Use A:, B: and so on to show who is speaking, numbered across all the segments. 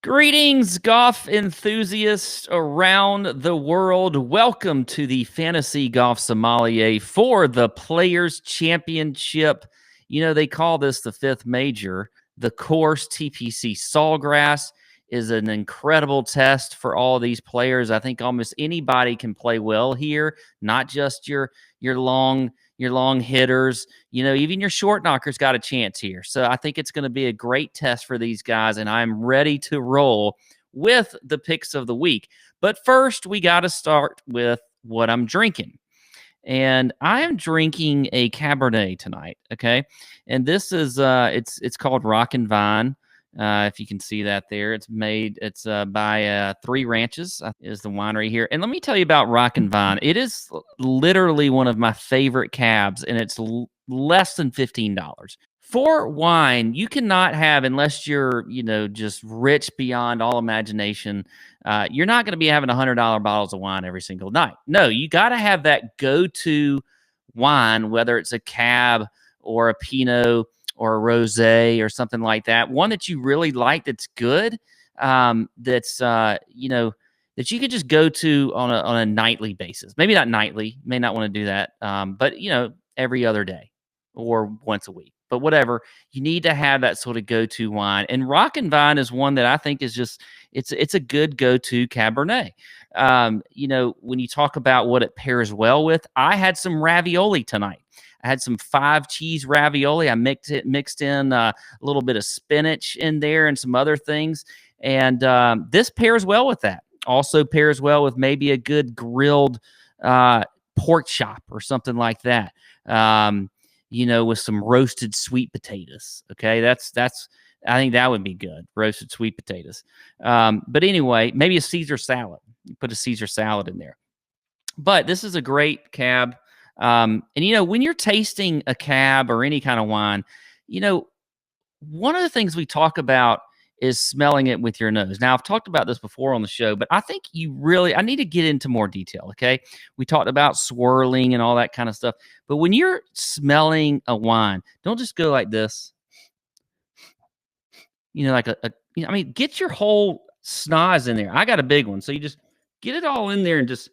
A: Greetings, golf enthusiasts around the world. Welcome to the Fantasy Golf Sommelier for the Players Championship. You know, they call this the fifth major. The course TPC Sawgrass is an incredible test for all these players. I think almost anybody can play well here, not just your long hitters. You know, even your short knockers got a chance here. So I think it's going to be a great test for these guys, and I'm ready to roll with the picks of the week. But first, we got to start with what I'm drinking. And I am drinking a Cabernet tonight, okay? And this is it's called Rock and Vine. If you can see that there, it's by Three Ranches is the winery here. And let me tell you about Rock and Vine. It is literally one of my favorite cabs, and it's less than $15. For wine, you cannot have, unless you're, just rich beyond all imagination, you're not going to be having $100 bottles of wine every single night. No, you got to have that go-to wine, whether it's a cab or a Pinot or a rosé or something like that, one that you really like, that's good, that you could just go to on a nightly basis. Maybe not nightly, may not want to do that, but every other day or once a week. But whatever, you need to have that sort of go-to wine. And Rock and Vine is one that I think is just it's a good go-to Cabernet. When you talk about what it pairs well with, I had some ravioli tonight. I had some 5-cheese ravioli. I mixed in a little bit of spinach in there and some other things. And this pairs well with that. Also pairs well with maybe a good grilled pork chop or something like that. With some roasted sweet potatoes. Okay, that's I think that would be good. Roasted sweet potatoes. But anyway, maybe a Caesar salad. You put a Caesar salad in there. But this is a great cab. And when you're tasting a cab or any kind of wine, one of the things we talk about is smelling it with your nose. Now, I've talked about this before on the show, but I think I need to get into more detail, okay? We talked about swirling and all that kind of stuff. But when you're smelling a wine, don't just go like this. Get your whole schnoz in there. I got a big one, so you just get it all in there and just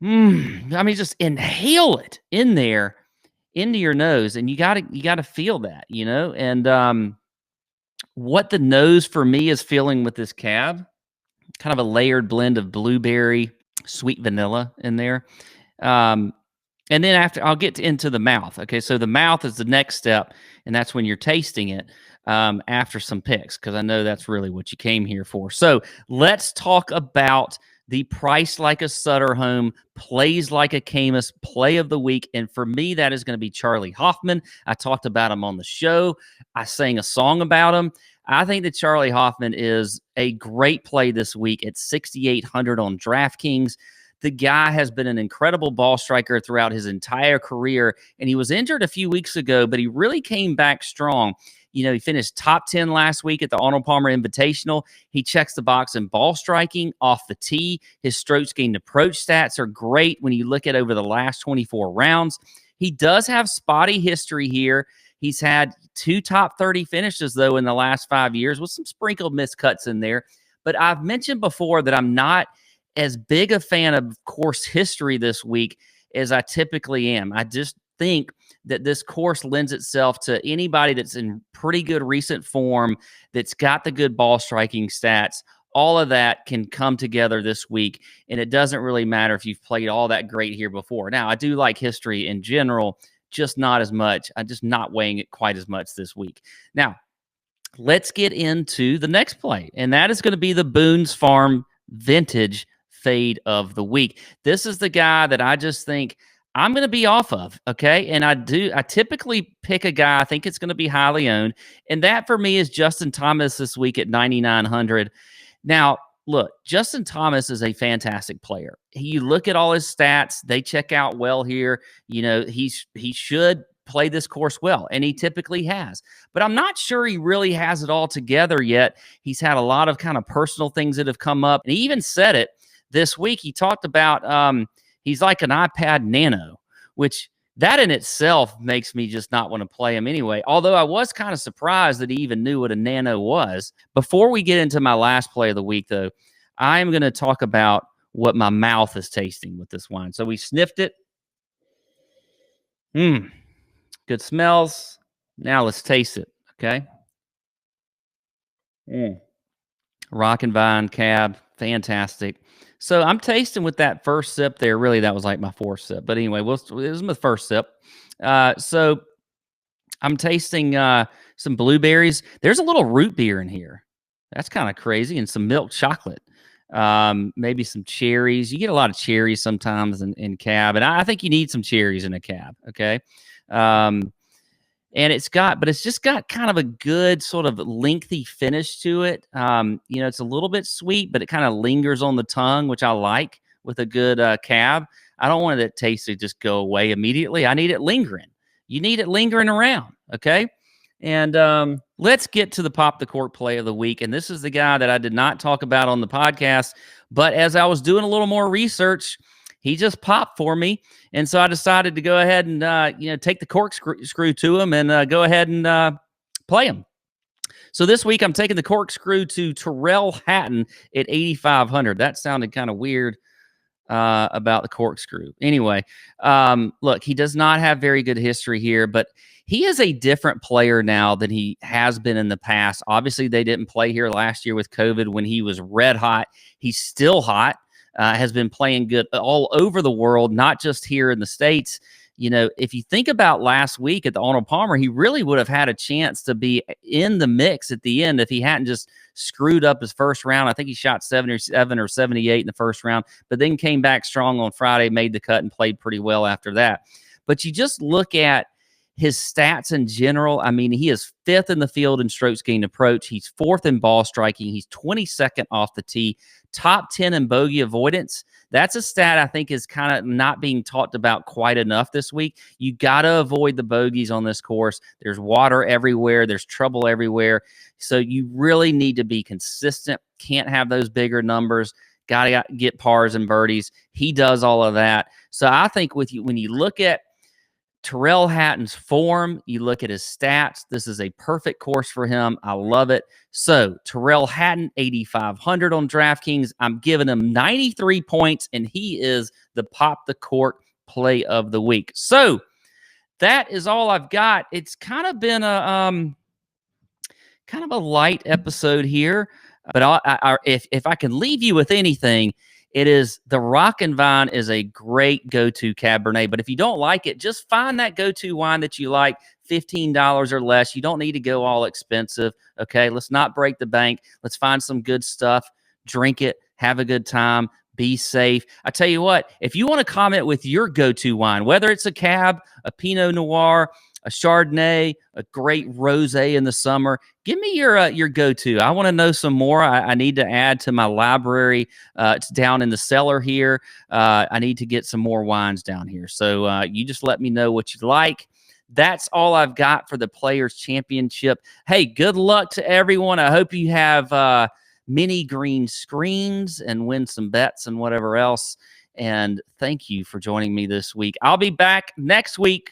A: just inhale it in there into your nose, and you gotta feel that, and what the nose for me is feeling with this cab, kind of a layered blend of blueberry, sweet vanilla in there. And then after, I'll get into the mouth. Okay, so the mouth is the next step, and that's when you're tasting it after some picks, because I know that's really what you came here for. So let's talk about the Price Like a Sutter Home, Plays Like a Camus play of the week. And for me, that is going to be Charlie Hoffman. I talked about him on the show. I sang a song about him. I think that Charlie Hoffman is a great play this week at 6,800 on DraftKings. The guy has been an incredible ball striker throughout his entire career, and he was injured a few weeks ago, but he really came back strong. He finished top 10 last week at the Arnold Palmer Invitational. He checks the box in ball striking, off the tee. His strokes gained approach stats are great when you look at over the last 24 rounds. He does have spotty history here. He's had 2 top 30 finishes, though, in the last 5 years with some sprinkled miscuts in there. But I've mentioned before that I'm not as big a fan of course history this week as I typically am. I just think that this course lends itself to anybody that's in pretty good recent form, that's got the good ball striking stats. All of that can come together this week, and it doesn't really matter if you've played all that great here before. Now, I do like history in general, just not as much. I'm just not weighing it quite as much this week. Now, let's get into the next play, and that is going to be the Boone's Farm Vintage Fade of the week. This is the guy that I just think I'm going to be off of, okay? And I typically pick a guy I think it's going to be highly owned, and that for me is Justin Thomas this week at 9,900. Now, look, Justin Thomas is a fantastic player. You look at all his stats, they check out well here. He should play this course well, and he typically has. But I'm not sure he really has it all together yet. He's had a lot of kind of personal things that have come up, and he even said it this week. He talked about he's like an iPad Nano, which That in itself makes me just not want to play him anyway. Although I was kind of surprised that he even knew what a nano was. Before we get into my last play of the week, though, I'm going to talk about what my mouth is tasting with this wine. So we sniffed it. Good smells. Now let's taste it. Okay. Rock and Vine Cab, fantastic. So I'm tasting with that first sip there. Really, that was like my fourth sip. But anyway, it was my first sip. So I'm tasting some blueberries. There's a little root beer in here. That's kind of crazy. And some milk chocolate. Maybe some cherries. You get a lot of cherries sometimes in Cab. And I think you need some cherries in a Cab. Okay. And it's just got kind of a good sort of lengthy finish to it. It's a little bit sweet, but it kind of lingers on the tongue, which I like with a good Cab. I don't want that taste to just go away immediately. I need it lingering. You need it lingering around, okay? And let's get to the Pop the Cork play of the week. And this is the guy that I did not talk about on the podcast, but as I was doing a little more research, he just popped for me. And so I decided to go ahead and, take the corkscrew to him and go ahead and play him. So this week I'm taking the corkscrew to Tyrrell Hatton at 8,500. That sounded kind of weird about the corkscrew. Anyway, look, he does not have very good history here, but he is a different player now than he has been in the past. Obviously, they didn't play here last year with COVID when he was red hot. He's still hot. Has been playing good all over the world, not just here in the States. If you think about last week at the Arnold Palmer, he really would have had a chance to be in the mix at the end if he hadn't just screwed up his first round. I think he shot 77 or 78 in the first round, but then came back strong on Friday, made the cut, and played pretty well after that. But you just look at his stats in general. I mean, he is 5th in the field in strokes gained approach. He's 4th in ball striking. He's 22nd off the tee, top 10 in bogey avoidance. That's a stat I think is kind of not being talked about quite enough this week. You got to avoid the bogeys on this course. There's water everywhere. There's trouble everywhere. So you really need to be consistent. Can't have those bigger numbers. Got to get pars and birdies. He does all of that. So I think when you look at Tyrrell Hatton's form, you look at his stats, this is a perfect course for him. I love it. So Tyrrell Hatton, 8,500 on DraftKings. I'm giving him 93 points, and he is the Pop the Cork play of the week. So that is all I've got. It's kind of been a light episode here, but if I can leave you with anything, it is the Rock and Vine is a great go-to Cabernet. But if you don't like it, just find that go-to wine that you like, $15 or less. You don't need to go all expensive, okay? Let's not break the bank. Let's find some good stuff, drink it, have a good time, be safe. I tell you what, if you want to comment with your go-to wine, whether it's a Cab, a Pinot Noir, a Chardonnay, a great rosé in the summer, give me your go-to. I want to know some more. I need to add to my library. It's down in the cellar here. I need to get some more wines down here. So you just let me know what you like. That's all I've got for the Players Championship. Hey, good luck to everyone. I hope you have mini green screens and win some bets and whatever else. And thank you for joining me this week. I'll be back next week